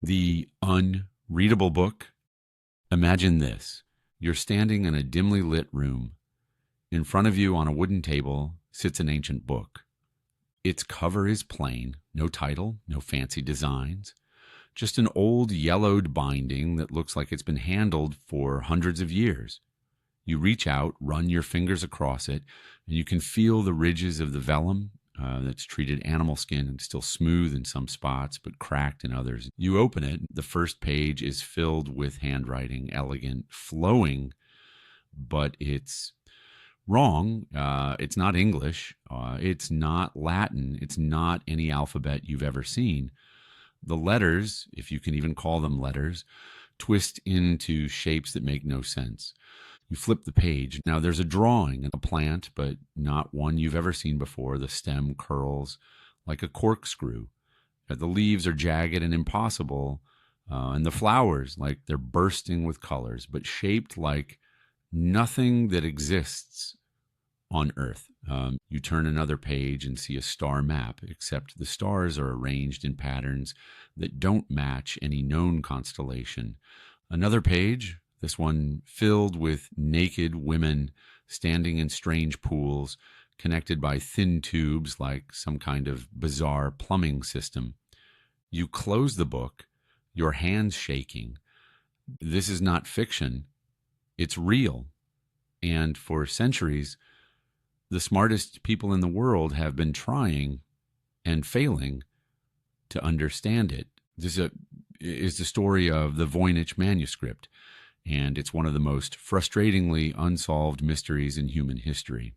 The unreadable book. Imagine this. You're standing in a dimly lit room. In front of you on a wooden table sits an ancient book. Its cover is plain, no title, no fancy designs, just an old yellowed binding that looks like it's been handled for hundreds of years. You reach out, run your fingers across it, and you can feel the ridges of the vellum that's treated animal skin and still smooth in some spots, but cracked in others. You open it. The first page is filled with handwriting, elegant, flowing, but it's wrong. It's not English. It's not Latin. It's not any alphabet you've ever seen. The letters, if you can even call them letters, twist into shapes that make no sense. You flip the page. Now there's a drawing of a plant, but not one you've ever seen before. The stem curls like a corkscrew. The leaves are jagged and impossible, and the flowers like they're bursting with colors, but shaped like nothing that exists on Earth. You turn another page and see a star map, except the stars are arranged in patterns that don't match any known constellation. Another page, this one filled with naked women standing in strange pools, connected by thin tubes like some kind of bizarre plumbing system. You close the book, your hands shaking. This is not fiction, it's real. And for centuries, the smartest people in the world have been trying and failing to understand it. This is the story of the Voynich Manuscript, and it's one of the most frustratingly unsolved mysteries in human history.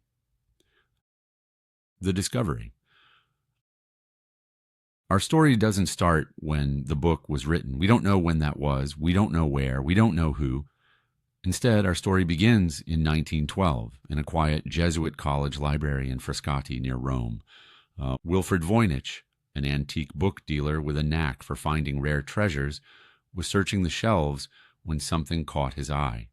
The discovery. Our story doesn't start when the book was written. We don't know when that was. We don't know where. We don't know who. Instead, our story begins in 1912 in a quiet Jesuit college library in Frascati near Rome. Wilfred Voynich, an antique book dealer with a knack for finding rare treasures, was searching the shelves when something caught his eye.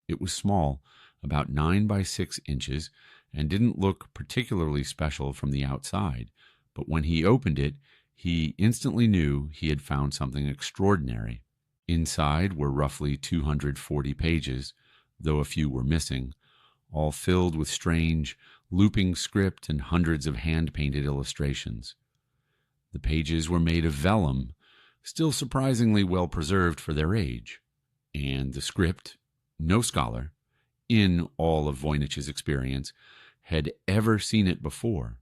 It was small, about 9 by 6 inches, and didn't look particularly special from the outside. But when he opened it, he instantly knew he had found something extraordinary. Inside were roughly 240 pages, though a few were missing, all filled with strange, looping script and hundreds of hand-painted illustrations. The pages were made of vellum, still surprisingly well preserved for their age. And the script, no scholar, in all of Voynich's experience, had ever seen it before.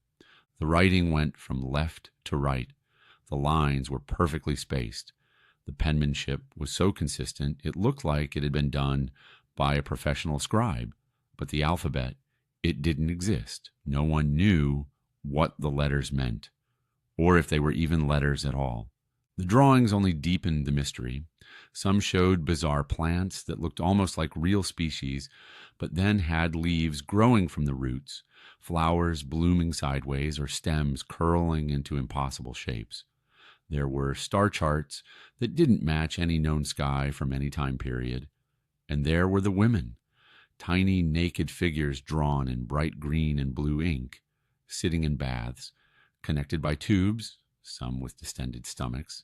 The writing went from left to right. The lines were perfectly spaced. The penmanship was so consistent it looked like it had been done by a professional scribe. But the alphabet, it didn't exist. No one knew what the letters meant, or if they were even letters at all. The drawings only deepened the mystery. Some showed bizarre plants that looked almost like real species, but then had leaves growing from the roots, flowers blooming sideways, or stems curling into impossible shapes. There were star charts that didn't match any known sky from any time period. And there were the women, tiny naked figures drawn in bright green and blue ink, sitting in baths, connected by tubes, some with distended stomachs.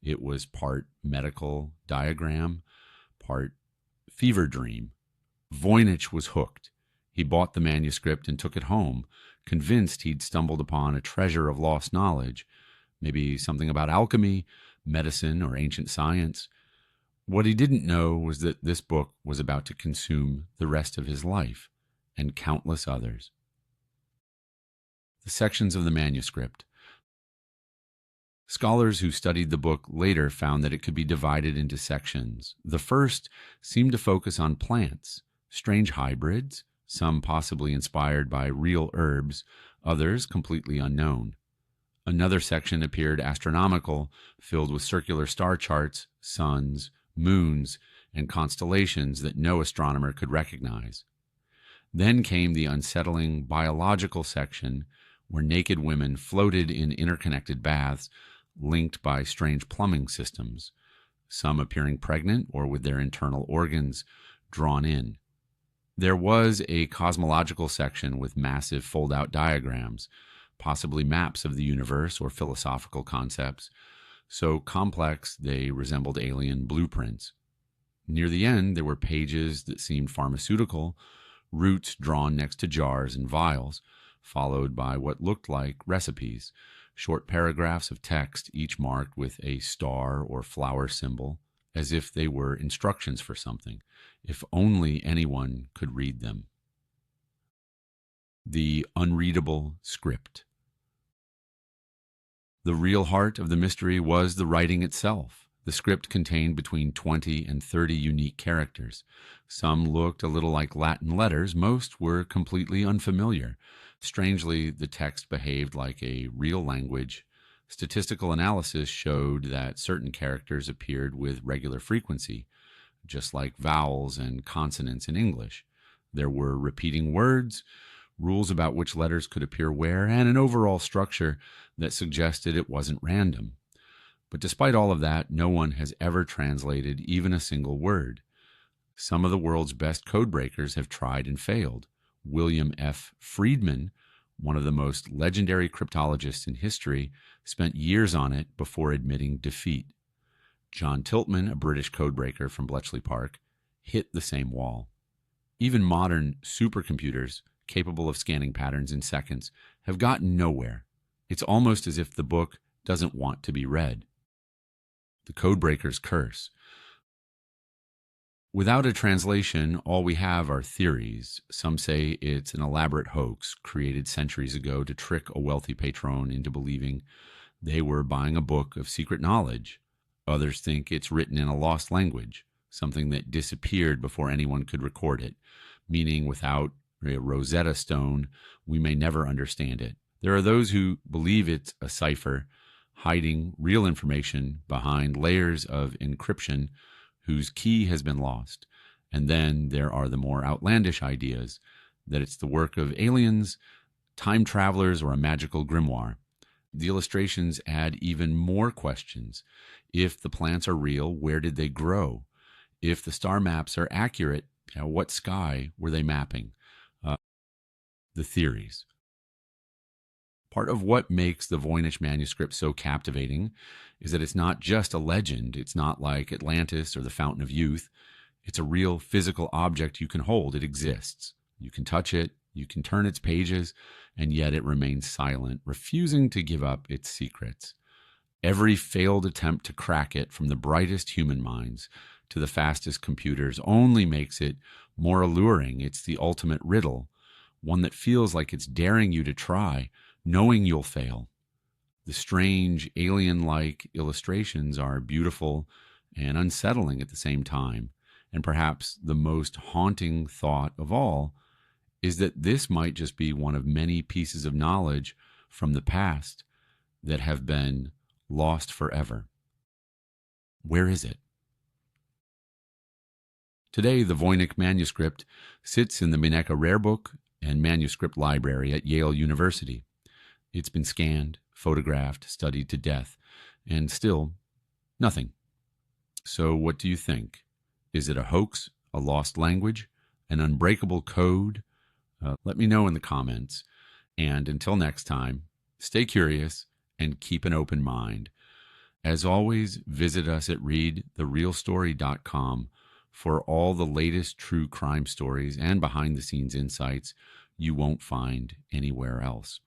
It was part medical diagram, part fever dream. Voynich was hooked. He bought the manuscript and took it home, convinced he'd stumbled upon a treasure of lost knowledge, maybe something about alchemy, medicine, or ancient science. What he didn't know was that this book was about to consume the rest of his life and countless others. The sections of the manuscript. Scholars who studied the book later found that it could be divided into sections. The first seemed to focus on plants, strange hybrids, some possibly inspired by real herbs, others completely unknown. Another section appeared astronomical, filled with circular star charts, suns, moons, and constellations that no astronomer could recognize. Then came the unsettling biological section, where naked women floated in interconnected baths, linked by strange plumbing systems, some appearing pregnant or with their internal organs drawn in. There was a cosmological section with massive fold-out diagrams, possibly maps of the universe or philosophical concepts. so complex they resembled alien blueprints. Near the end, there were pages that seemed pharmaceutical, roots drawn next to jars and vials, followed by what looked like recipes, short paragraphs of text, each marked with a star or flower symbol, as if they were instructions for something, if only anyone could read them. The unreadable script. The real heart of the mystery was the writing itself. The script contained between 20 and 30 unique characters. Some looked a little like Latin letters, most were completely unfamiliar. Strangely, the text behaved like a real language. Statistical analysis showed that certain characters appeared with regular frequency, just like vowels and consonants in English. There were repeating words, rules about which letters could appear where, and an overall structure that suggested it wasn't random. But despite all of that, no one has ever translated even a single word. Some of the world's best codebreakers have tried and failed. William F. Friedman, one of the most legendary cryptologists in history, spent years on it before admitting defeat. John Tiltman, a British codebreaker from Bletchley Park, hit the same wall. Even modern supercomputers, capable of scanning patterns in seconds, have gotten nowhere. It's almost as if the book doesn't want to be read. The Codebreaker's Curse. Without a translation, all we have are theories. Some say it's an elaborate hoax created centuries ago to trick a wealthy patron into believing they were buying a book of secret knowledge. Others think it's written in a lost language, something that disappeared before anyone could record it, meaning without a Rosetta Stone, we may never understand it. There are those who believe it's a cipher, hiding real information behind layers of encryption whose key has been lost. And then there are the more outlandish ideas that it's the work of aliens, time travelers, or a magical grimoire. The illustrations add even more questions. If the plants are real, where did they grow? If the star maps are accurate, what sky were they mapping? The theories. Part of what makes the Voynich Manuscript so captivating is that it's not just a legend. It's not like Atlantis or the Fountain of Youth. It's a real physical object you can hold. It exists. You can touch it, you can turn its pages, and yet it remains silent, refusing to give up its secrets. Every failed attempt to crack it, from the brightest human minds to the fastest computers, only makes it more alluring. It's the ultimate riddle, one that feels like it's daring you to try, knowing you'll fail. The strange, alien-like illustrations are beautiful and unsettling at the same time. And perhaps the most haunting thought of all is that this might just be one of many pieces of knowledge from the past that have been lost forever. Where is it? Today, the Voynich Manuscript sits in the Mineka Rare Book and Manuscript Library at Yale University. It's been scanned, photographed, studied to death, and still nothing. So what do you think? Is it a hoax, a lost language, an unbreakable code? Let me know in the comments. And until next time, stay curious and keep an open mind. As always, visit us at readtherealstory.com for all the latest true crime stories and behind-the-scenes insights you won't find anywhere else.